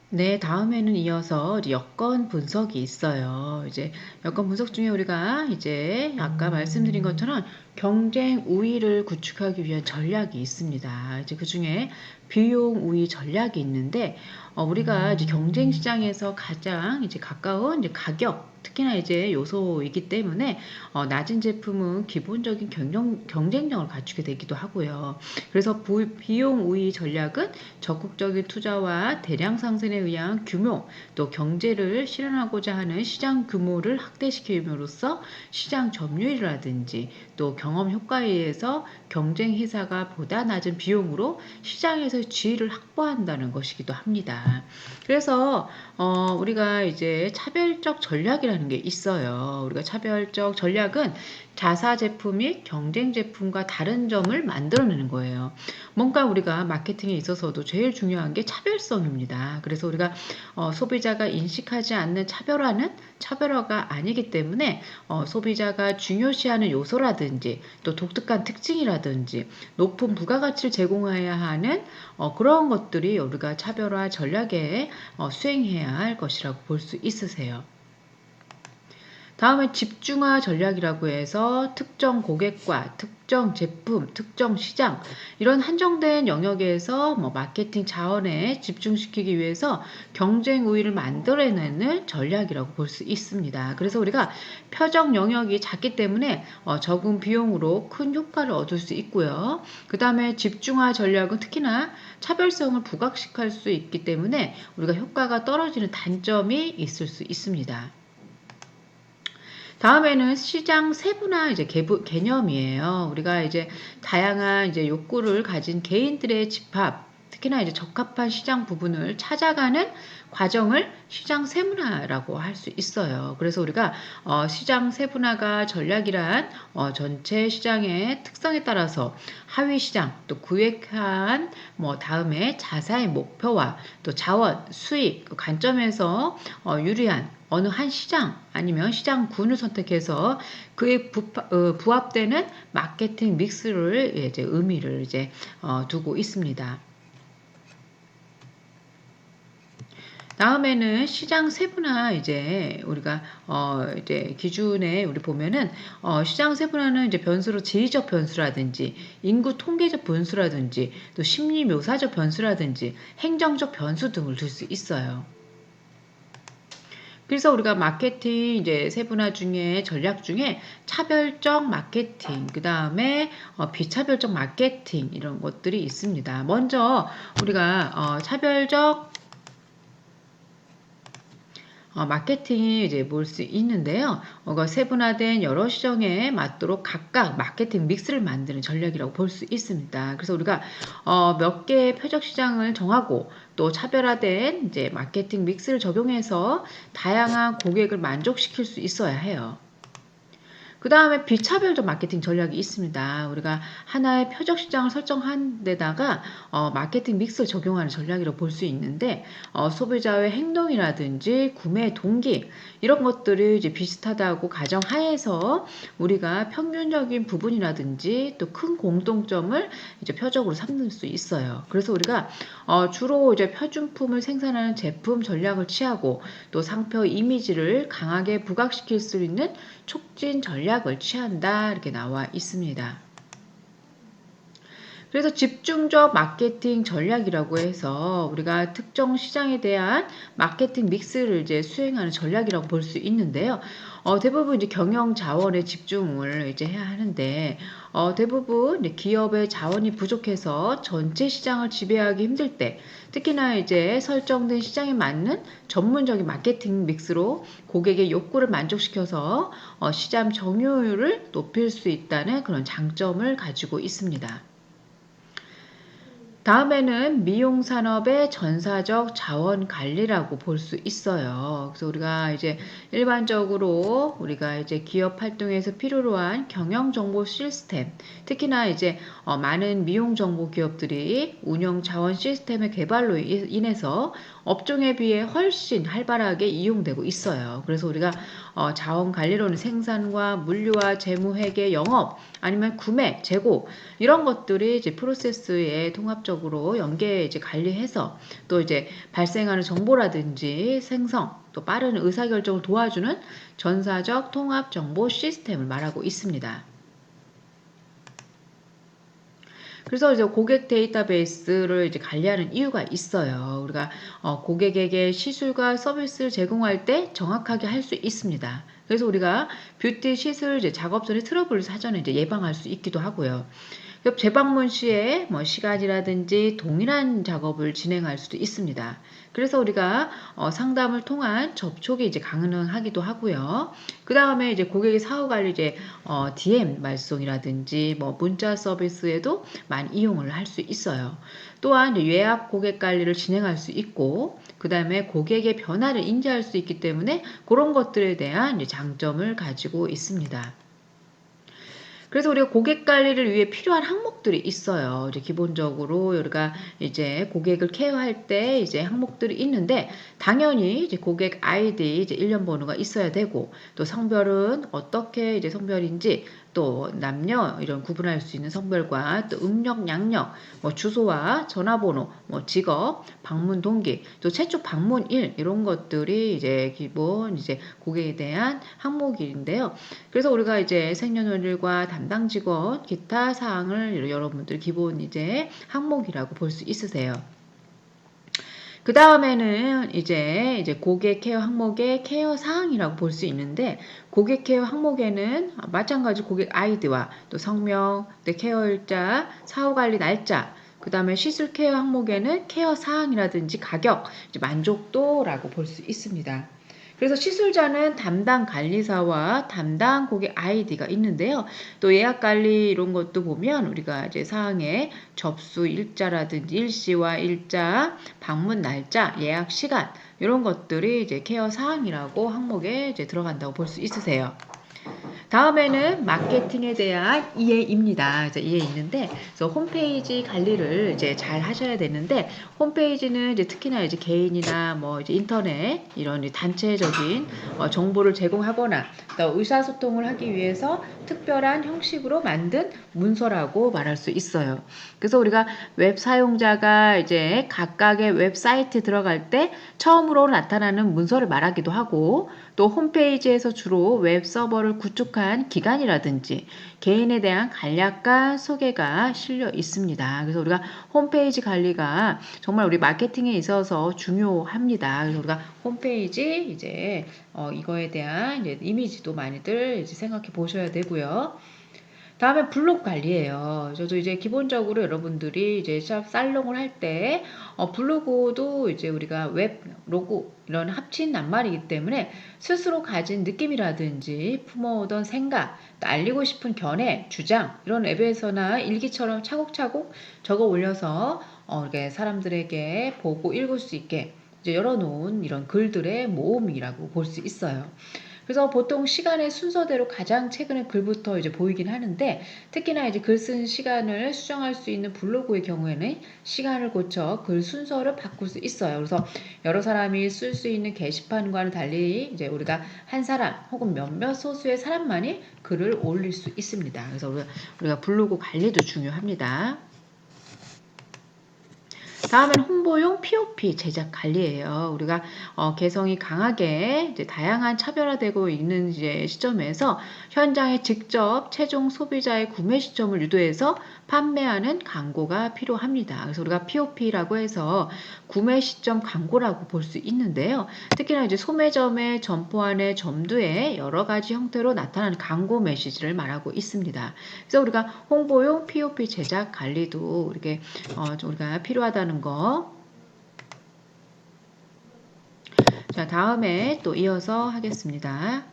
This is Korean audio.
네, 다음에는 이어서 이제 여건 분석이 있어요. 이제 여건 분석 중에 우리가 이제 아까 말씀드린 것처럼 경쟁 우위를 구축하기 위한 전략이 있습니다. 이제 그 중에 비용 우위 전략이 있는데, 우리가 이제 경쟁 시장에서 가장 이제 가까운 이제 가격, 특히나 이제 요소이기 때문에 낮은 제품은 기본적인 경쟁력을 갖추게 되기도 하고요. 그래서 비용 우위 전략은 적극적인 투자와 대량 상승에 의한 규모, 또 경제를 실현하고자 하는 시장 규모를 확대시킴으로써 시장 점유율이라든지 또 경험 효과에 의해서 경쟁 회사가 보다 낮은 비용으로 시장에서 지위를 확보한다는 것이기도 합니다. 그래서 우리가 이제 차별적 전략이라는 게 있어요. 우리가 차별적 전략은 자사 제품 및 경쟁 제품과 다른 점을 만들어내는 거예요. 뭔가 우리가 마케팅에 있어서도 제일 중요한 게 차별성입니다. 그래서 우리가 소비자가 인식하지 않는 차별화는 차별화가 아니기 때문에 소비자가 중요시하는 요소라든지 또 독특한 특징이라든지 높은 부가가치를 제공해야 하는 그런 것들이 우리가 차별화 전략에 수행해야 할 것이라고 볼 수 있으세요. 다음에 집중화 전략이라고 해서 특정 고객과 특정 제품, 특정 시장 이런 한정된 영역에서 마케팅 자원에 집중시키기 위해서 경쟁 우위를 만들어내는 전략이라고 볼 수 있습니다. 그래서 우리가 표적 영역이 작기 때문에 적은 비용으로 큰 효과를 얻을 수 있고요. 그 다음에 집중화 전략은 특히나 차별성을 부각시킬 수 있기 때문에 우리가 효과가 떨어지는 단점이 있을 수 있습니다. 다음에는 시장 세분화 이제 개념이에요. 우리가 이제 다양한 이제 욕구를 가진 개인들의 집합, 특히나 이제 적합한 시장 부분을 찾아가는 과정을 시장 세분화라고 할 수 있어요. 그래서 우리가 시장 세분화가 전략이란 전체 시장의 특성에 따라서 하위 시장 또 구획한 다음에 자사의 목표와 또 자원, 수익 관점에서 유리한 어느 한 시장 아니면 시장군을 선택해서 그에 부합되는 마케팅 믹스를 이제 의미를 이제 두고 있습니다. 다음에는 시장 세분화 이제 우리가 이제 기준에 우리 보면은 시장 세분화는 이제 변수로 지리적 변수라든지 인구 통계적 변수라든지 또 심리 묘사적 변수라든지 행정적 변수 등을 들 수 있어요. 그래서 우리가 마케팅 이제 세분화 중에 전략 중에 차별적 마케팅, 그 다음에 비차별적 마케팅 이런 것들이 있습니다. 먼저 우리가 차별적 마케팅이 이제 볼 수 있는데요. 세분화된 여러 시장에 맞도록 각각 마케팅 믹스를 만드는 전략이라고 볼 수 있습니다. 그래서 우리가 몇 개의 표적 시장을 정하고 또 차별화된 이제 마케팅 믹스를 적용해서 다양한 고객을 만족시킬 수 있어야 해요. 그 다음에 비차별적 마케팅 전략이 있습니다. 우리가 하나의 표적 시장을 설정한 데다가 마케팅 믹스를 적용하는 전략이라고 볼 수 있는데 소비자의 행동이라든지 구매 동기 이런 것들을 이제 비슷하다고 가정하에서 우리가 평균적인 부분이라든지 또 큰 공통점을 이제 표적으로 삼을 수 있어요. 그래서 우리가 주로 이제 표준품을 생산하는 제품 전략을 취하고 또 상표 이미지를 강하게 부각시킬 수 있는 촉진 전략을 취한다 이렇게 나와 있습니다. 그래서 집중적 마케팅 전략이라고 해서 우리가 특정 시장에 대한 마케팅 믹스를 이제 수행하는 전략이라고 볼 수 있는데요. 대부분 이제 경영 자원에 집중을 이제 해야 하는데, 대부분 이제 기업의 자원이 부족해서 전체 시장을 지배하기 힘들 때, 특히나 이제 설정된 시장에 맞는 전문적인 마케팅 믹스로 고객의 욕구를 만족시켜서 시장 점유율을 높일 수 있다는 그런 장점을 가지고 있습니다. 다음에는 미용 산업의 전사적 자원 관리라고 볼 수 있어요. 그래서 우리가 이제 일반적으로 우리가 이제 기업 활동에서 필요로 한 경영 정보 시스템, 특히나 이제 많은 미용 정보 기업들이 운영 자원 시스템의 개발로 인해서 업종에 비해 훨씬 활발하게 이용되고 있어요. 그래서 우리가 자원관리로는 생산과 물류와 재무회계, 영업, 아니면 구매, 재고 이런 것들이 이제 프로세스에 통합적으로 연계 이제 관리해서 또 이제 발생하는 정보라든지 생성, 또 빠른 의사결정을 도와주는 전사적 통합 정보 시스템을 말하고 있습니다. 그래서 이제 고객 데이터베이스를 이제 관리하는 이유가 있어요. 우리가 고객에게 시술과 서비스를 제공할 때 정확하게 할 수 있습니다. 그래서 우리가 뷰티 시술 이제 작업 전에 트러블을 사전에 이제 예방할 수 있기도 하고요. 재방문 시에 뭐 시간이라든지 동일한 작업을 진행할 수도 있습니다. 그래서 우리가 상담을 통한 접촉이 이제 가능하기도 하고요. 그 다음에 이제 고객의 사후 관리 이제 DM 말송이라든지 뭐 문자 서비스에도 많이 이용을 할 수 있어요. 또한 예약 고객 관리를 진행할 수 있고 그 다음에 고객의 변화를 인지할 수 있기 때문에 그런 것들에 대한 장점을 가지고 있습니다. 그래서 우리가 고객 관리를 위해 필요한 항목들이 있어요. 이제 기본적으로 우리가 이제 고객을 케어할 때 이제 항목들이 있는데 당연히 이제 고객 아이디 이제 일련 번호가 있어야 되고 또 성별은 어떻게 이제 성별인지 또 남녀 이런 구분할 수 있는 성별과 또 음력, 양력, 뭐 주소와 전화번호, 뭐 직업, 방문 동기, 또 최초 방문일 이런 것들이 이제 기본 이제 고객에 대한 항목인데요. 그래서 우리가 이제 생년월일과 담당 직원, 기타 사항을 여러분들 기본 이제 항목이라고 볼 수 있으세요. 그 다음에는 이제 고객 케어 항목의 케어 사항이라고 볼 수 있는데 고객 케어 항목에는 마찬가지 고객 아이디와 또 성명, 케어 일자, 사후 관리 날짜, 그 다음에 시술 케어 항목에는 케어 사항이라든지 가격, 만족도라고 볼 수 있습니다. 그래서 시술자는 담당 관리사와 담당 고객 아이디가 있는데요. 또 예약 관리 이런 것도 보면 우리가 이제 사항에 접수 일자라든지 일시와 일자, 방문 날짜, 예약 시간 이런 것들이 이제 케어 사항이라고 항목에 이제 들어간다고 볼 수 있으세요. 다음에는 마케팅에 대한 이해입니다. 이해 있는데, 그래서 홈페이지 관리를 이제 잘 하셔야 되는데, 홈페이지는 이제 특히나 이제 개인이나 뭐 이제 인터넷 이런 단체적인 정보를 제공하거나 또 의사소통을 하기 위해서 특별한 형식으로 만든 문서라고 말할 수 있어요. 그래서 우리가 웹 사용자가 이제 각각의 웹사이트에 들어갈 때 처음으로 나타나는 문서를 말하기도 하고, 또 홈페이지에서 주로 웹 서버를 구축한 기간이라든지 개인에 대한 간략한 소개가 실려 있습니다. 그래서 우리가 홈페이지 관리가 정말 우리 마케팅에 있어서 중요합니다. 그래서 우리가 홈페이지 이제 이거에 대한 이제 이미지도 많이들 이제 생각해 보셔야 되고요. 다음에 블로그 관리예요. 저도 이제 기본적으로 여러분들이 이제 살롱을 할 때 블로그도 이제 우리가 웹 로고 이런 합친 낱말이기 때문에 스스로 가진 느낌이라든지 품어오던 생각, 또 알리고 싶은 견해, 주장 이런 앱에서나 일기처럼 차곡차곡 적어 올려서 이렇게 사람들에게 보고 읽을 수 있게 이제 열어놓은 이런 글들의 모음이라고 볼 수 있어요. 그래서 보통 시간의 순서대로 가장 최근에 글부터 이제 보이긴 하는데 특히나 이제 글 쓴 시간을 수정할 수 있는 블로그의 경우에는 시간을 고쳐 글 순서를 바꿀 수 있어요. 그래서 여러 사람이 쓸 수 있는 게시판과는 달리 이제 우리가 한 사람 혹은 몇몇 소수의 사람만이 글을 올릴 수 있습니다. 그래서 우리가 블로그 관리도 중요합니다. 다음은 홍보용 POP 제작 관리예요. 우리가 개성이 강하게 이제 다양한 차별화되고 있는 이제 시점에서 현장에 직접 최종 소비자의 구매 시점을 유도해서 판매하는 광고가 필요합니다. 그래서 우리가 POP라고 해서 구매 시점 광고라고 볼 수 있는데요. 특히나 이제 소매점의 점포 안의 점두에 여러 가지 형태로 나타나는 광고 메시지를 말하고 있습니다. 그래서 우리가 홍보용 POP 제작 관리도 이렇게 우리가 필요하다는 거. 자, 다음에 또 이어서 하겠습니다.